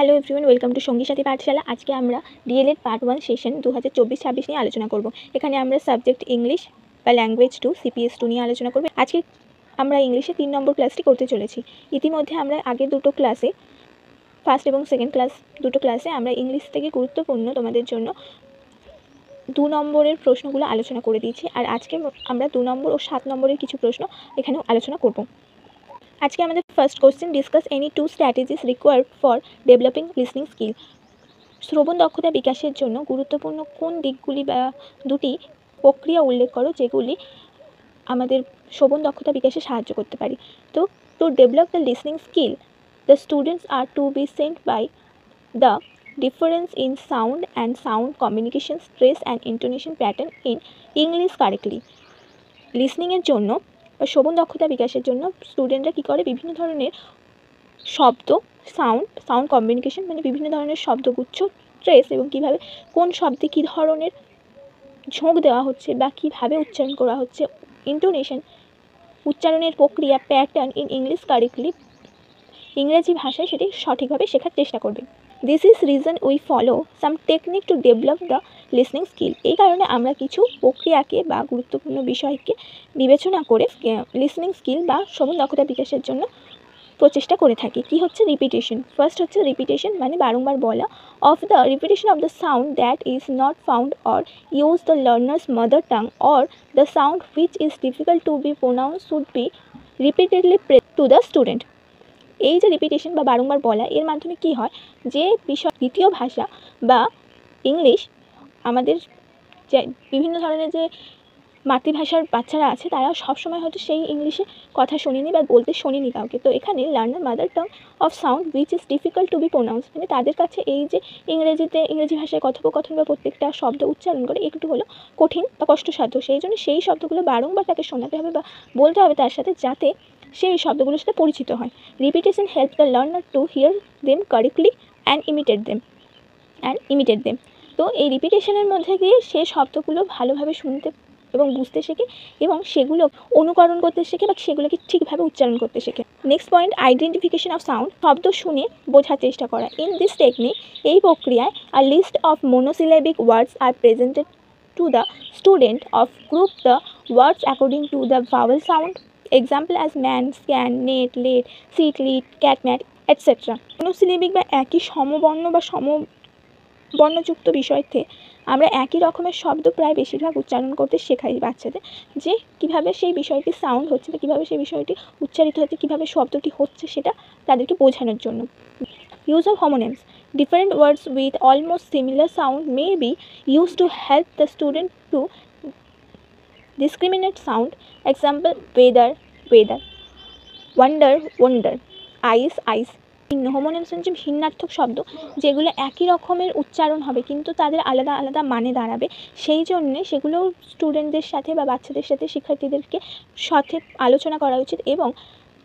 Hello everyone, welcome to সঙ্গী সাথী পাঠশালা। আজকে আমরা ডিএলএড পার্ট 1 সেশন 2024-26 নিয়ে আলোচনা করব। এখানে আমরা সাবজেক্ট ইংলিশ বা ল্যাঙ্গুয়েজ 2 সিপিএস 2 নিয়ে আলোচনা করব। আজকে আমরা ইংলিশে 3 নম্বর ক্লাসটি করতে চলেছি। ইতিমধ্যে আমরা আগে দুটো ক্লাসে, ফার্স্ট এবং সেকেন্ড ক্লাস দুটো ক্লাসে আমরা ইংলিশ থেকে গুরুত্বপূর্ণ তোমাদের জন্য 2 নম্বরের প্রশ্নগুলো আলোচনা করে দিয়েছি। আর আজকে আমরা 2 নম্বর ও 7 নম্বরের কিছু প্রশ্ন এখানেও আলোচনা করব। আজকে আমাদের first question, discuss any 2 strategies required for developing listening skill. শ্রবণ দক্ষতা বিকাশের জন্য গুরুত্বপূর্ণ কোন দিকগুলি বা দুটি প্রক্রিয়া উল্লেখ করো যেগুলি আমাদের শ্রবণ দক্ষতা বিকাশে সাহায্য করতে পারে। তো to develop the listening skill, the students are to be sent by the difference in sound and sound communication, stress and intonation pattern in English correctly. লিসনিংয়ের জন্য বা শ্রবণ দক্ষতা বিকাশের জন্য স্টুডেন্টরা কী করে, বিভিন্ন ধরনের শব্দ, সাউন্ড কমিউনিকেশন মানে বিভিন্ন ধরনের শব্দগুচ্ছ, স্ট্রেস এবং কীভাবে কোন শব্দে কী ধরনের ঝোঁক দেওয়া হচ্ছে বা কীভাবে উচ্চারণ করা হচ্ছে, ইন্টোনেশন উচ্চারণের প্রক্রিয়া, প্যাটার্ন ইন ইংলিশ কারেক্টলি ইংরেজি ভাষায় সেটি সঠিকভাবে শেখার চেষ্টা করবে। This is reason we follow some technique two develop the listening skill. এই কারণে আমরা কিছু প্রক্রিয়াকে বা গুরুত্বপূর্ণ বিষয়কে বিবেচনা করে লিসনিং স্কিল বা শ্রবণ দক্ষতা বিকাশের জন্য প্রচেষ্টা করে থাকি। কী হচ্ছে রিপিটেশন। ফার্স্ট হচ্ছে রিপিটেশন মানে বারংবার বলা, of the repetition of the sound that is not found or use the learners mother tongue or the sound which is difficult to be pronounce should be repeatedly present to the student. এই যে repetition বা বারংবার বলা, এর মাধ্যমে কী হয়, যে বিষয় দ্বিতীয় ভাষা বা ইংলিশ আমাদের যে বিভিন্ন ধরনের যে মাতৃভাষার বাচ্চারা আছে তারা সবসময় হয়তো সেই ইংলিশে কথা শোনেনি বা বলতে শোনেনি কাউকে। তো এখানে learner mother tongue of sound which is difficult to be pronounce মানে তাদের কাছে এই যে ইংরেজি ভাষায় কথোপকথন বা প্রত্যেকটা শব্দ উচ্চারণ করে একটু হলো কঠিন বা কষ্টসাধ্য, সেই জন্য সেই শব্দগুলো বারংবার তাকে শোনাতে হবে বা বলতে হবে তার সাথে, যাতে সেই শব্দগুলোর সাথে পরিচিত হয়। Repetition help the learner to hear them correctly and imitate them. তো এই রিপিটেশনের মধ্যে দিয়ে সে শব্দগুলো ভালোভাবে শুনতে এবং বুঝতে শেখে এবং সেগুলো অনুকরণ করতে শেখে বা সেগুলোকে ঠিকভাবে উচ্চারণ করতে শেখে। Next point, identification of sound, শব্দ শুনে বোঝার চেষ্টা করা। ইন দিস টেকনিক, এই প্রক্রিয়ায় a list of monosyllabic words are presented to the student of group the words according to the vowel sound, example as man, scan, net, let, sit, lead, cat, mat, etcetera. Monosyllabic বা একই সমবর্ণ বা বর্ণযুক্ত বিষয়কে আমরা একই রকমের শব্দ প্রায় বেশিরভাগ উচ্চারণ করতে শেখাই বাচ্চাদের, যে কীভাবে সেই বিষয়টি সাউন্ড হচ্ছে বা কীভাবে সেই বিষয়টি উচ্চারিত হচ্ছে, কীভাবে শব্দটি হচ্ছে সেটা তাদেরকে বোঝানোর জন্য। Use of homonyms, different words with almost similar sound may be use to help the student to discriminate sound. Example, weather, wonder, ice. Homonyms হচ্ছে ভিন্নার্থক শব্দ যেগুলো একই রকমের উচ্চারণ হবে কিন্তু তাদের আলাদা আলাদা মানে দাঁড়াবে, সেই জন্যে সেগুলো স্টুডেন্টদের সাথে বা বাচ্চাদের সাথে শিক্ষার্থীদেরকে সাথে আলোচনা করা উচিত এবং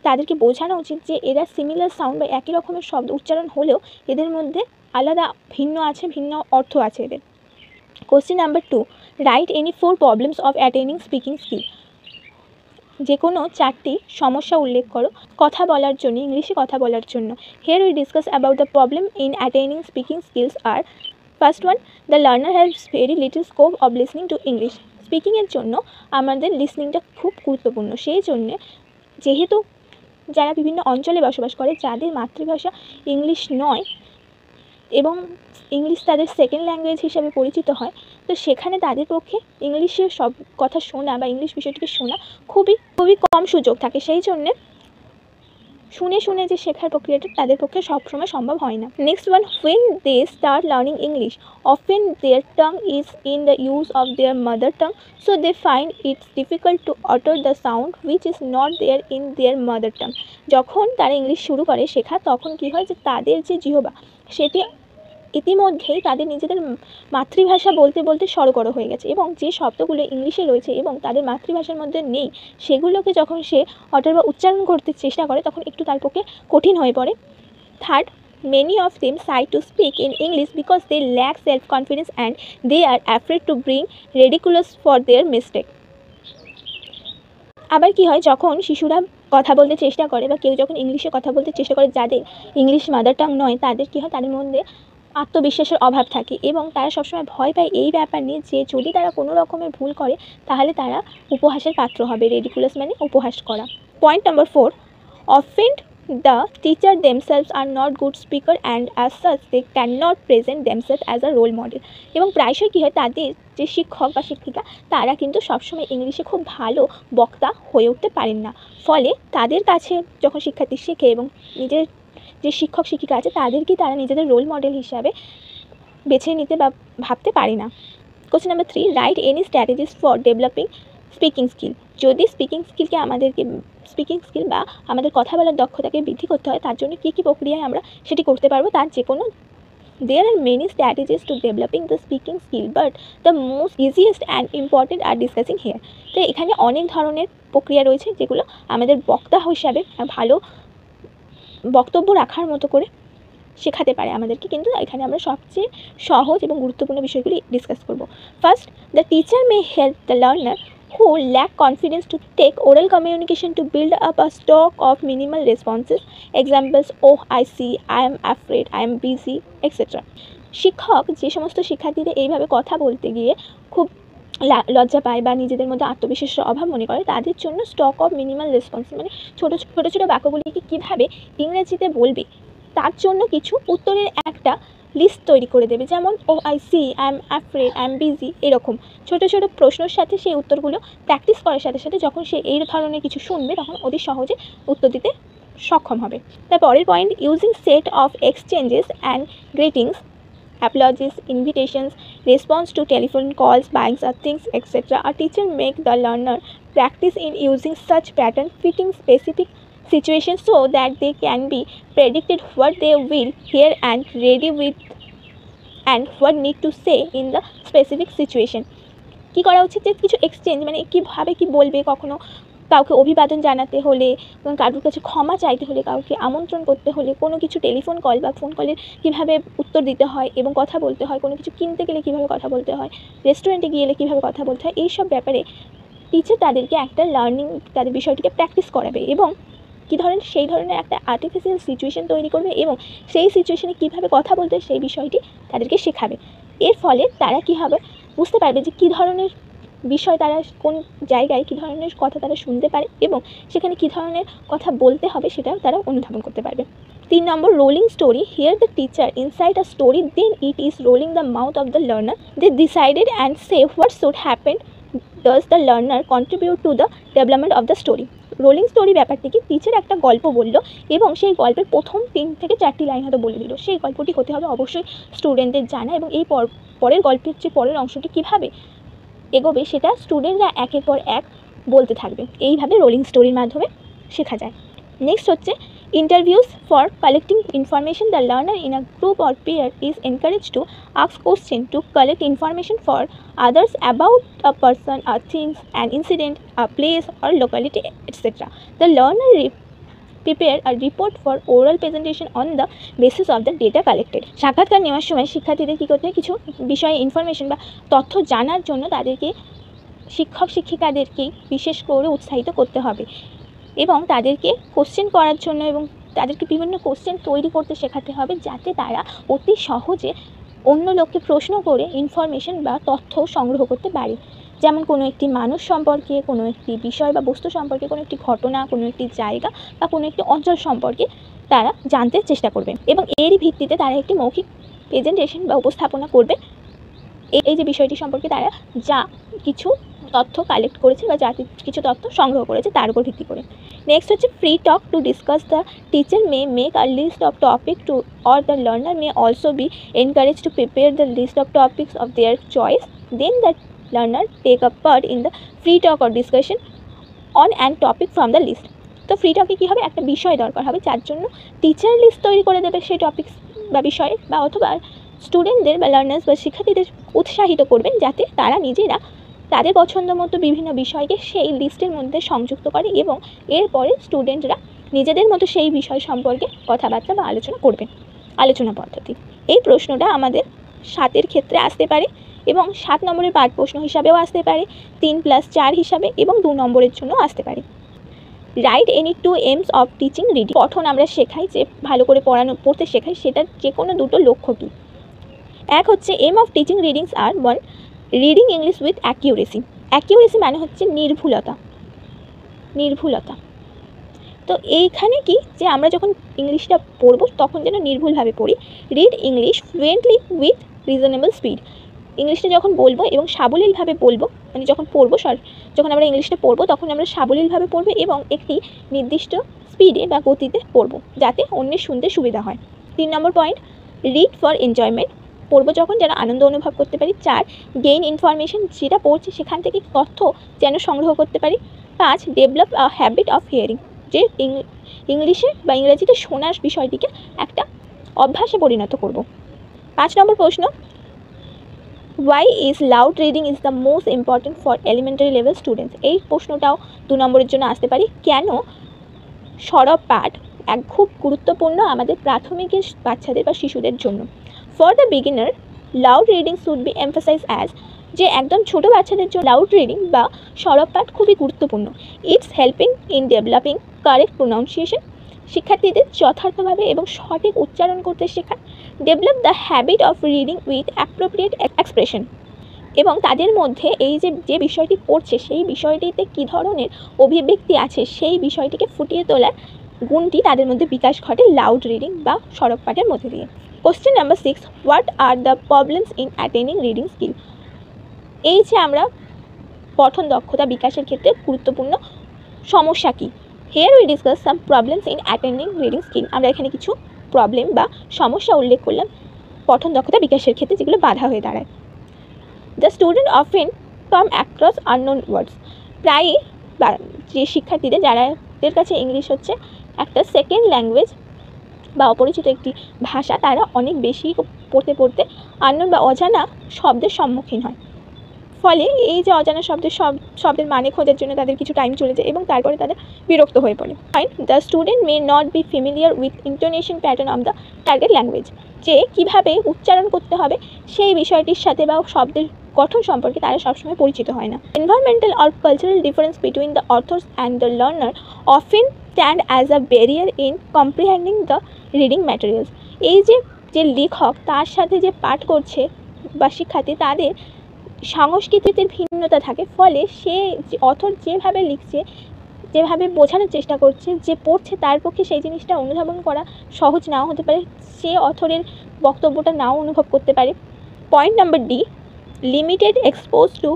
তাদেরকে বোঝানো উচিত যে এরা সিমিলার সাউন্ড বা একই রকমের শব্দ উচ্চারণ হলেও এদের মধ্যে আলাদা ভিন্ন অর্থ আছে এদের। Question number 2, right any 4 problems of attaining speaking skill. যে কোনো 4টি সমস্যা উল্লেখ করো কথা বলার জন্য, ইংলিশে কথা বলার জন্য। Here we discuss about the problem in attaining speaking skills are first one, the learner haves very little scope of listening to English. স্পিকিংয়ের জন্য আমাদের লিসনিংটা খুব গুরুত্বপূর্ণ, সেই জন্যে যেহেতু যারা বিভিন্ন অঞ্চলে বসবাস করে যাদের মাতৃভাষা ইংলিশ নয় এবং ইংলিশ তাদের সেকেন্ড ল্যাঙ্গুয়েজ হিসাবে পরিচিত হয়, তো সেখানে তাদের পক্ষে ইংলিশের সব কথা শোনা বা ইংলিশ বিষয়টিকে শোনা খুবই কম সুযোগ থাকে, সেই জন্যে শুনে যে শেখার প্রক্রিয়াটা তাদের পক্ষে সবসময় সম্ভব হয় না। Next one, when they start learning English often their tongue is in the use of their mother tongue, so they find it's difficult to utter the sound which is not there in their mother tongue. যখন তারা English শুরু করে শেখা তখন কী হয়, যে তাদের যে জিহ্বা সেটি ইতিমধ্যেই তাদের নিজেদের মাতৃভাষা বলতে বলতে সড়গড় হয়ে গেছে এবং যে শব্দগুলো ইংলিশে রয়েছে এবং তাদের মাতৃভাষার মধ্যে নেই সেগুলোকে যখন সে অটার বা উচ্চারণ করতে চেষ্টা করে তখন একটু তার পক্ষে কঠিন হয়ে পড়ে। Third, many of them sigh to speak in English because they lack self-confidence and they are afraid to bring ridiculous for their mistake. আবার কি হয়, যখন শিশুরা কথা বলতে চেষ্টা করে বা কেউ যখন ইংলিশে কথা বলতে চেষ্টা করে, যাদের ইংলিশ মাদার টাং নয়, তাদের কী হয়, তাদের মধ্যে আত্মবিশ্বাসের অভাব থাকে এবং তারা সবসময় ভয় পায় এই ব্যাপার নিয়ে যে যদি তারা কোনো রকমের ভুল করে তাহলে তারা উপহাসের পাত্র হবে। রেডিকুলাস মানে উপহাস করা। Point number 4, offend the teacher themselves are not good speaker and as such they cannot present themselves as a role model। এবং প্রায়শই কী হয়, তাদের যে শিক্ষক বা শিক্ষিকা তারা কিন্তু সবসময় ইংলিশে খুব ভালো বক্তা হয়ে উঠতে পারেন না। ফলে তাদের কাছে যখন শিক্ষার্থী শেখে এবং নিজের যে শিক্ষক শিক্ষিকা আছে তাদেরকেই তারা নিজেদের রোল মডেল হিসাবে বেছে নিতে বা ভাবতে পারে না। Question number 3, right any strategies for developing speaking skill. যদি স্পিকিং স্কিল বা আমাদের কথা বলার দক্ষতাকে বৃদ্ধি করতে হয়, তার জন্য কী কী প্রক্রিয়ায় আমরা সেটি করতে পারবো, তার যে কোনো there are many strategies to developing the speaking skill but the most easiest and important are discussing here। তো এখানে অনেক ধরনের প্রক্রিয়া রয়েছে যেগুলো আমাদের বক্তা হিসাবে ভালো বক্তব্য রাখার মতো করে শেখাতে পারে আমাদেরকে, কিন্তু এখানে আমরা সবচেয়ে সহজ এবং গুরুত্বপূর্ণ বিষয়গুলি ডিসকাস করব। First, the teacher may help the learner who lack confidence to take oral communication to build up a stock of minimal responses. Examples: oh I see, I am afraid, I am busy, etc. শিক্ষক যে সমস্ত শিক্ষার্থীদের এইভাবে কথা বলতে গিয়ে খুব লজ্জা পায় বা নিজেদের মধ্যে আত্মবিশ্বাসের অভাব মনে করে, তাদের জন্য স্টক অফ মিনিমাল রেসপন্স মানে ছোটো ছোটো বাক্যগুলিকে কীভাবে ইংরেজিতে বলবে তার জন্য কিছু উত্তরের একটা লিস্ট তৈরি করে দেবে। যেমন oh I see, I am afraid, I am busy, এরকম ছোটো ছোটো প্রশ্নের সাথে সেই উত্তরগুলো প্র্যাকটিস করার সাথে সাথে যখন সে এই ধরনের কিছু শুনবে তখন অতি সহজে উত্তর দিতে সক্ষম হবে। তারপরের point, using set of exchanges and greetings, apologies, invitations, response to telephone calls, buying things, etc. A teacher make the learner practice in using such pattern fitting specific situations so that they can be predicted what they will hear and ready with and what need to say in the specific situation। কি করা উচিত, যে কিছু exchange মানে কীভাবে কি বলবে, কখনো কাউকে অভিবাদন জানাতে হলে, কারোর কাছে ক্ষমা চাইতে হলে, কাউকে আমন্ত্রণ করতে হলে, কোনো কিছু টেলিফোন কল বা ফোন কলের কীভাবে উত্তর দিতে হয় এবং কথা বলতে হয়, কোনো কিছু কিনতে গেলে কীভাবে কথা বলতে হয়, রেস্টুরেন্টে গেলে কীভাবে কথা বলতে হয়, এইসব ব্যাপারে টিচার তাদেরকে একটা লার্নিং তাদের বিষয়টিকে প্র্যাকটিস করাবে এবং সেই ধরনের একটা আর্টিফিশিয়াল সিচুয়েশন তৈরি করবে এবং সেই সিচুয়েশনে কীভাবে কথা বলতে হয় সেই বিষয়টি তাদেরকে শেখাবে। এর ফলে তারা কী হবে, বুঝতে পারবে যে কী ধরনের বিষয় তারা কোন জায়গায় কী ধরনের কথা তারা শুনতে পারে এবং সেখানে কী ধরনের কথা বলতে হবে সেটাও তারা অনুধাবন করতে পারবে। 3 নম্বর, rolling story. Here the teacher inside a story, then it is rolling the mouth of the learner. They decided and say what should happen, does the learner contribute to the development of the story. Rolling story ব্যাপারটি কি, teacher একটা গল্প বলল এবং সেই গল্পের প্রথম 3 থেকে 4টি লাইন হয়তো বলে দিল, সেই গল্পটি হতে হবে অবশ্যই স্টুডেন্টদের জানা এবং এই পরের গল্পের যে পরের অংশটি কীভাবে এগোবে সেটা স্টুডেন্টরা একের পর এক বলতে থাকবে। এইভাবে রোলিং স্টোরির মাধ্যমে শেখা যায়। নেক্সট হচ্ছে interviews for collecting information. The learner in a group or pair is encourage to ask question to collect information for others about a person, a things, an incident, a place or locality, etcetera. The learner prepare a report for oral presentation on the basis of the data collected। সাক্ষাৎকার নেওয়ার সময় শিক্ষার্থীদের কী করতে হয়, কিছু বিষয়ে information বা তথ্য জানার জন্য তাদেরকে শিক্ষক শিক্ষিকাদেরকেই বিশেষ করে উৎসাহিত করতে হবে এবং তাদেরকে কোশ্চেন করার জন্য এবং তাদেরকে বিভিন্ন কোশ্চেন তৈরি করতে শেখাতে হবে যাতে তারা অতি সহজে অন্য লোককে প্রশ্ন করে ইনফরমেশন বা তথ্য সংগ্রহ করতে পারে। যেমন কোনো একটি মানুষ সম্পর্কে, কোনো একটি বিষয় বা বস্তু সম্পর্কে, কোনো একটি ঘটনা, কোনো একটি জায়গা বা কোনো একটি অঞ্চল সম্পর্কে তারা জানতে চেষ্টা করবে এবং এরই ভিত্তিতে তারা একটি মৌখিক প্রেজেন্টেশন বা উপস্থাপনা করবে এই যে বিষয়টি সম্পর্কে তারা যা কিছু তথ্য কালেক্ট করেছে বা যা কিছু তথ্য সংগ্রহ করেছে তার উপর ভিত্তি করে। নেক্সট হচ্ছে free talk to discuss. The teacher may make a list of topic to or the learner may also be encourage to prepare the list of topics of their choice, then the learner take a part in the free talk or discussion on an topic from the list। তো free টকে কী হবে, একটা বিষয় দরকার হবে যার জন্য teacher list তৈরি করে দেবে সেই টপিক্স বা বিষয়ে, বা অথবা স্টুডেন্টদের বা লার্নার্স বা শিক্ষার্থীদের উৎসাহিত করবেন যাতে তারা নিজেরা তাদের পছন্দ মতো বিভিন্ন বিষয়কে সেই লিস্টের মধ্যে সংযুক্ত করে এবং এরপরে স্টুডেন্টরা নিজেদের মতো সেই বিষয় সম্পর্কে কথাবার্তা বা আলোচনা করবেন। আলোচনা পদ্ধতি, এই প্রশ্নটা আমাদের 7 ক্ষেত্রে আসতে পারে এবং 7 নম্বরের পাঠ প্রশ্ন হিসাবেও আসতে পারে, 3+4 হিসাবে এবং 2 নম্বরের জন্য আসতে পারে। Write any two aims of teaching reading. পঠন আমরা শেখাই, যে ভালো করে পড়তে শেখাই, সেটার যে কোনো দুটো লক্ষ্য কী। এক হচ্ছে aim of teaching readings are one, reading English with accuracy. Accuracy মানে হচ্ছে নির্ভুলতা। তো এইখানে কি, যে আমরা যখন ইংলিশটা পড়বো তখন যেন নির্ভুলভাবে পড়ি। Read English fluently with reasonable speed. ইংলিশটা যখন বলবো এবং সাবলীলভাবে বলবো, মানে যখন আমরা ইংলিশটা পড়বো তখন আমরা সাবলীলভাবে পড়বো এবং একটি নির্দিষ্ট স্পিডে বা গতিতে পড়বো, যাতে অন্যের শুনতে সুবিধা হয়। 3 নম্বর পয়েন্ট, রিড ফর এনজয়মেন্ট। পড়বো যখন যেন আনন্দ অনুভব করতে পারি। 4, গেইন ইনফরমেশন। যেটা পড়ছি সেখান থেকে তথ্য যেন সংগ্রহ করতে পারি। 5, develop a habit of hearing. যে ইংলিশে বা ইংরেজিতে শোনার বিষয়টিকে একটা অভ্যাসে পরিণত করব। 5 নম্বর প্রশ্ন, why is loud reading is the most important for elementary level students. এই প্রশ্নটাও 2 নম্বরের জন্য আসতে পারি। কেন সরব পাঠ খুব গুরুত্বপূর্ণ আমাদের প্রাথমিকের বাচ্চাদের বা শিশুদের জন্য। For the beginner loud reading should be emphasize as, যে একদম ছোটো বাচ্চাদের জন্য লাউড রিডিং বা সরব পাঠ খুবই গুরুত্বপূর্ণ। It's helping in developing correct pronunciation. শিক্ষার্থীদের যথার্থভাবে এবং সঠিক উচ্চারণ করতে শেখায়। Develop the habit of reading with appropriate expression. এবং তাদের মধ্যে এই যে বিষয়টি পড়ছে সেই বিষয়টিতে কী ধরনের অভিব্যক্তি আছে সেই বিষয়টিকে ফুটিয়ে তোলার গুণটি তাদের মধ্যে বিকাশ ঘটে লাউড রিডিং বা সরব পাঠের মধ্যে দিয়ে। Question number 6, what are the problems in attaining reading skill. এই যে আমরা পঠন দক্ষতা বিকাশের ক্ষেত্রে গুরুত্বপূর্ণ সমস্যা কী। Here we discuss some problems in attending reading skill. আমরা এখানে কিছু প্রবলেম বা সমস্যা উল্লেখ করলাম পঠন দক্ষতা বিকাশের ক্ষেত্রে, যেগুলো বাধা হয়ে দাঁড়ায়। The student often come across unknown words. প্রায়ই যে শিক্ষার্থীদের যাদের কাছে ইংলিশ হচ্ছে একটা সেকেন্ড ল্যাঙ্গুয়েজ বা অপরিচিত একটি ভাষা, তারা অনেক বেশি পড়তে আননোন বা অজানা শব্দের সম্মুখীন হয়। ফলে এই যে অজানা শব্দের মানে খোঁজার জন্য তাদের কিছু টাইম চলে যায় এবং তারপরে তাদের বিরক্ত হয়ে পড়ে। The student may not be familiar with intonation pattern of the target language. যে কীভাবে উচ্চারণ করতে হবে সেই বিষয়টির সাথে বা শব্দের গঠন সম্পর্কে তারা সবসময় পরিচিত হয় না। Environmental or cultural difference between the authors and the learner often stand as a barrier in comprehending the reading materials. এই যে লেখক তার সাথে যে পাঠ করছে বা শিক্ষার্থী, তাদের সংস্কৃতিতে ভিন্নতা থাকে। ফলে সে অথর যেভাবে লিখছে, যেভাবে বোঝানোর চেষ্টা করছে, যে পড়ছে তার পক্ষে সেই জিনিসটা অনুধাবন করা সহজ নাও হতে পারে, সে অথরের বক্তব্যটা নাও অনুভব করতে পারে। Point number D, limited expose to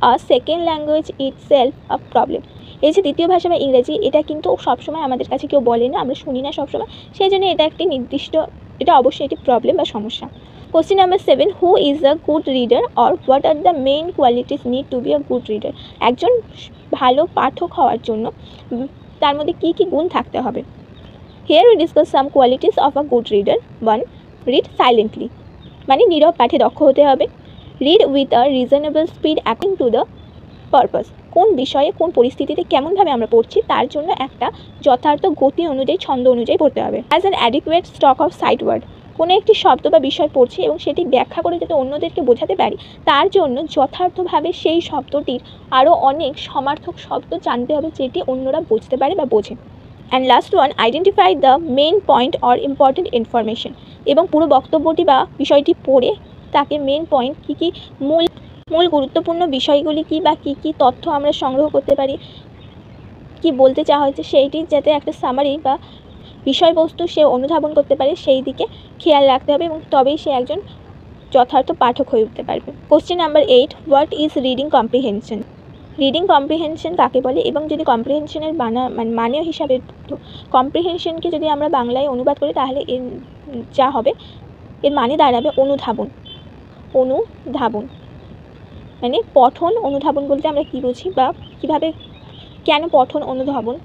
a second language itself a problem. এই যে দ্বিতীয় ভাষা বা ইংরেজি, এটা কিন্তু সবসময় আমাদের কাছে কেউ বলে না, আমরা শুনি না সবসময়, সেই জন্য এটা অবশ্যই একটি প্রবলেম বা সমস্যা। Question number 7, who is a good reader or what are the main qualities need to be a good reader. একজন ভালো পাঠক হওয়ার জন্য তার মধ্যে কী কী গুণ থাকতে হবে। Here we discuss some qualities of a good reader. 1, read silently, মানে নীরব পাঠে দক্ষ হতে হবে। Read with a reasonable speed according to the purpose. কোন বিষয়ে কোন পরিস্থিতিতে কেমনভাবে আমরা পড়ছি তার জন্য একটা যথার্থ গতি অনুযায়ী, ছন্দ অনুযায়ী পড়তে হবে। As an adequate stock of sight word. কোনো একটি শব্দ বা বিষয় পড়ছি এবং সেটি ব্যাখ্যা করে যাতে অন্যদেরকে বোঝাতে পারি, তার জন্য যথার্থভাবে সেই শব্দটির আরও অনেক সমার্থক শব্দ জানতে হবে, যেটি অন্যরা বুঝতে পারে বা বোঝে। And last one, identify the main point or important information. এবং পুরো বক্তব্যটি বা বিষয়টি পড়ে তাকে মেইন পয়েন্ট কী মূল গুরুত্বপূর্ণ বিষয়গুলি কী বা কী তথ্য আমরা সংগ্রহ করতে পারি, কি বলতে চাওয়া হয়েছে সেইটির যাতে একটা সামারি বা বিষয়বস্তু সে অনুধাবন করতে পারে, সেই দিকে খেয়াল রাখতে হবে এবং তবেই সে একজন যথার্থ পাঠক হয়ে উঠতে পারবে। Question number 8, what is reading comprehension. Reading comprehension কাকে বলে এবং যদি কম্প্রিহেনশনের মানে হিসাবে কম্প্রিহেনশনকে যদি আমরা বাংলায় অনুবাদ করি তাহলে যা হবে, এর মানে দাঁড়াবে অনুধাবন। মানে পঠন অনুধাবন বলতে আমরা কী বুঝি বা কীভাবে, কেন পঠন অনুধাবন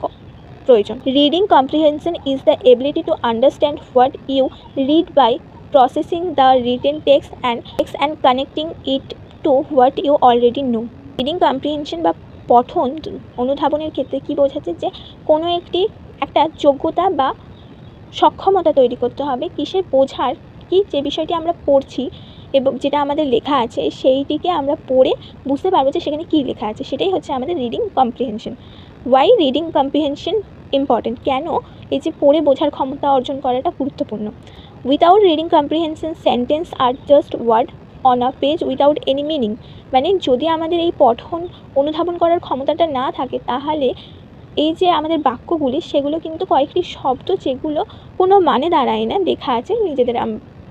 প্রয়োজন। Reading comprehension is the ability to understand what you read by processing the written text and connecting it to what you already know. Reading comprehension বা পঠন অনুধাবনের ক্ষেত্রে কী বোঝাচ্ছে, যে কোনো একটা যোগ্যতা বা সক্ষমতা তৈরি করতে হবে কিসের বোঝার, যে বিষয়টি আমরা পড়ছি এবং যেটা আমাদের লেখা আছে সেইটিকে আমরা পড়ে বুঝতে পারবো যে সেখানে কী লেখা আছে, সেটাই হচ্ছে আমাদের reading comprehension. Why reading comprehension important, কেন এই যে পড়ে বোঝার ক্ষমতা অর্জন করাটা গুরুত্বপূর্ণ। Without reading comprehension sentence are just word on a page without any meaning, মানে যদি আমাদের এই পঠন অনুধাবন করার ক্ষমতাটা না থাকে তাহলে এই যে আমাদের বাক্যগুলি সেগুলো কিন্তু কয়েকটি শব্দ যেগুলো কোনো মানে দাঁড়ায় না, লেখা আছে নিজেদের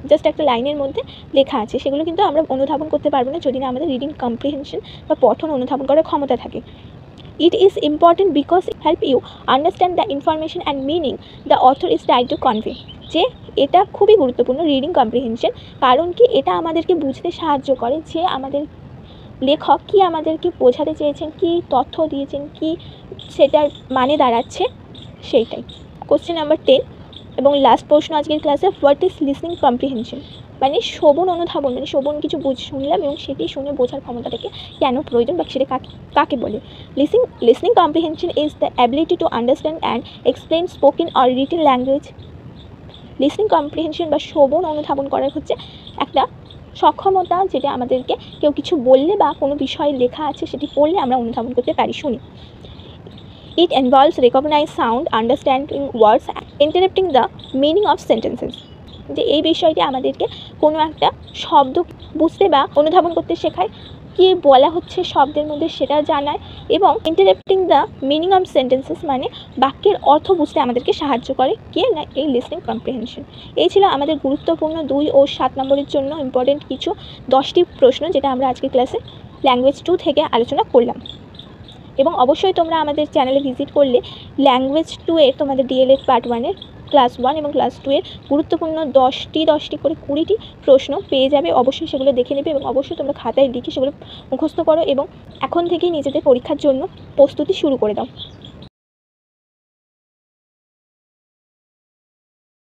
জাস্ট একটা লাইনের মধ্যে লেখা আছে, সেগুলো কিন্তু আমরা অনুধাবন করতে পারবো না যদি না আমাদের রিডিং কম্প্রিহেনশন বা পঠন অনুধাবন করার ক্ষমতা থাকে। It is important because it help you understand the information and meaning the author is trying to convey. যে এটা খুবই গুরুত্বপূর্ণ রিডিং কম্প্রিহেনশন, কারণ কি এটা আমাদেরকে বুঝতে সাহায্য করে যে আমাদের লেখক কী আমাদেরকে বোঝাতে চেয়েছেন, কী তথ্য দিয়েছেন, কী সেটার মানে দাঁড়াচ্ছে সেইটাই। কোশ্চেন নাম্বার 10 এবং লাস্ট প্রশ্ন আজকের ক্লাসে, হোয়াট ইজ লিসনিং কম্প্রিহেনশন, মানে শ্রবণ অনুধাবন, মানে শ্রবণ কিছু শুনলাম এবং সেটি শুনে বোঝার ক্ষমতাটাকে কেন প্রয়োজন বা সেটা কাকে বলে। Listening comprehension is the ability to understand and explain spoken or written language. Listening comprehension বা শ্রবণ অনুধাবন করার হচ্ছে একটা সক্ষমতা, যেটা আমাদেরকে কেউ কিছু বললে বা কোনো বিষয়ে লেখা আছে সেটি পড়লে আমরা অনুধাবন করতে পারি, শুনি। It involves recognize sound, understanding words, interpreting the meaning of sentences. যে এই বিষয়টি আমাদেরকে কোনো একটা শব্দ বুঝতে বা অনুধাবন করতে শেখায়, কী বলা হচ্ছে শব্দের মধ্যে সেটা জানায়, এবং interpreting the meaning of sentences মানে বাক্যের অর্থ বুঝতে আমাদেরকে সাহায্য করে কে না এই লিসনিং কম্প্রিহেনশন। এই ছিল আমাদের গুরুত্বপূর্ণ 2 ও 7 নম্বরের জন্য ইম্পর্টেন্ট কিছু 10টি প্রশ্ন, যেটা আমরা আজকের ক্লাসে ল্যাঙ্গুয়েজ 2 থেকে আলোচনা করলাম। এবং অবশ্যই তোমরা আমাদের চ্যানেলে ভিজিট করলে ল্যাঙ্গুয়েজ 2 এর তোমাদের ডিএলএড পার্ট 1 এর ক্লাস 1 এবং ক্লাস 2 এর গুরুত্বপূর্ণ 10টি করে 20টি প্রশ্ন পেয়ে যাবে। অবশ্যই সেগুলো দেখে নেবে এবং অবশ্যই তোমরা খাতায় লিখে সেগুলো মুখস্থ করো এবং এখন থেকেই নিজেদের পরীক্ষার জন্য প্রস্তুতি শুরু করে দাও।